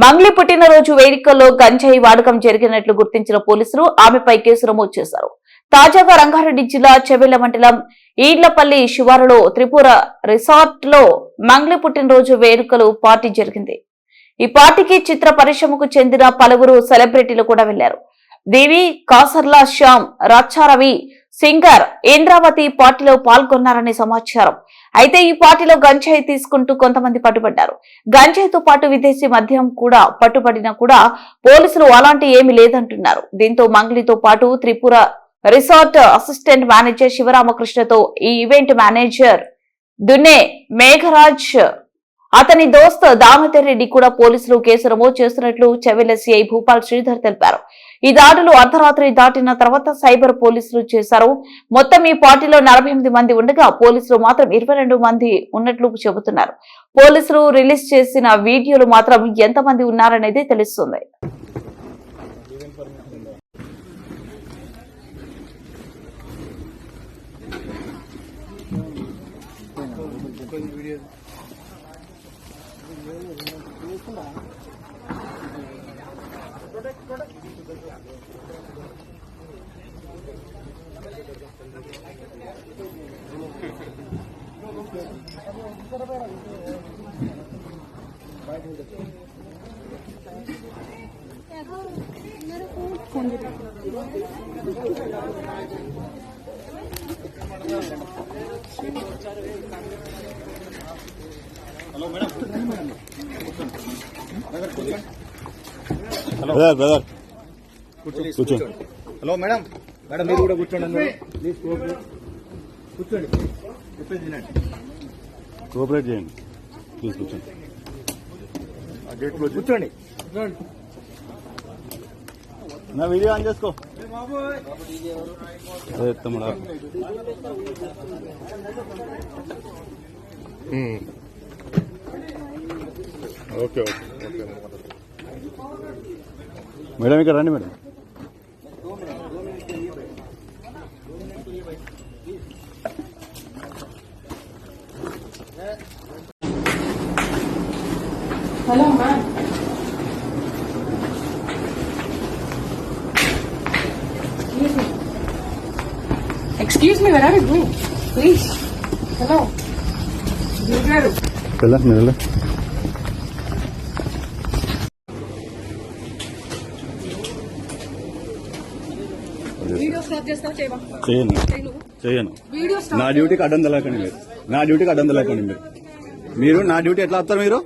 మంగ్లీ పుట్టినరోజు వేడుకల్లో గంజాయి వాడకం జరిగినట్లు గుర్తించిన పోలీసులు ఆమెపై కేసు నమోదు చేశారు. తాజాగా రంగారెడ్డి జిల్లా చెవెళ్ల మండలం ఈడ్లపల్లి శివారులో త్రిపుర రిసార్ట్ లో మంగ్లీ పుట్టినరోజు వేడుకలు పార్టీ జరిగింది. ఈ పార్టీకి చిత్ర పరిశ్రమకు చెందిన పలువురు సెలబ్రిటీలు కూడా వెళ్లారు. దేవి, కాసర్లా శ్యామ్, రచ్చారవి, సింగర్ ఇంద్రావతి పార్టీలో పాల్గొన్నారని సమాచారం. అయితే ఈ పార్టీలో గంజాయి తీసుకుంటూ కొంతమంది పట్టుబడ్డారు. గంజాయితో పాటు విదేశీ మద్యం కూడా పట్టుబడినా కూడా పోలీసులు అలాంటి ఏమీ లేదంటున్నారు. దీంతో మంగ్లీతో పాటు త్రిపుర రిసార్ట్ అసిస్టెంట్ మేనేజర్ శివరామకృష్ణతో ఈ ఈవెంట్ మేనేజర్ దున్నే మేఘరాజ్, అతని దోస్త్ దామోదర్ రెడ్డి కూడా పోలీసులు కేసు నమోదు చేస్తున్నట్లు చెవెళ్ల సిఐ భూపాల్ శ్రీధర్ తెలిపారు. ఈ దాడులు అర్ధరాత్రి దాటిన తర్వాత సైబర్ పోలీసులు చేశారు. మొత్తం ఈ పార్టీలో 48 మంది ఉండగా పోలీసులు మాత్రం 22 మంది ఉన్నట్లు చెబుతున్నారు. పోలీసులు రిలీజ్ చేసిన వీడియోలు మాత్రం ఎంతమంది ఉన్నారనేది తెలుస్తుంది. హలో బ్రదర్ కూర్చో. హలో మేడం మీరు కూడా కూర్చోండి. ప్లీజ్ కూర్చోండి, చెప్పేది వినండి. కోఆపరేట్ చేయండి ప్లీజ్. కూర్చోండి, గేట్ క్లోజ్. కూర్చోండి. నా వీడియో ఆన్ చేసుకో. తమ్ముడా ఓకే ఓకే ఓకే మేడం, ఇక్కడ రండి madam. Hello ma'am, excuse me, where are you going please? Hello గారు, వెళ్ళ వీడియో స్టాప్ చేస్తావా చేయవా? చేయను. నా డ్యూటీకి అడ్డం తెలకండి మీరు. నా డ్యూటీకి అడ్డం తెలకండి మీరు. నా డ్యూటీ ఎట్లా వస్తారు మీరు?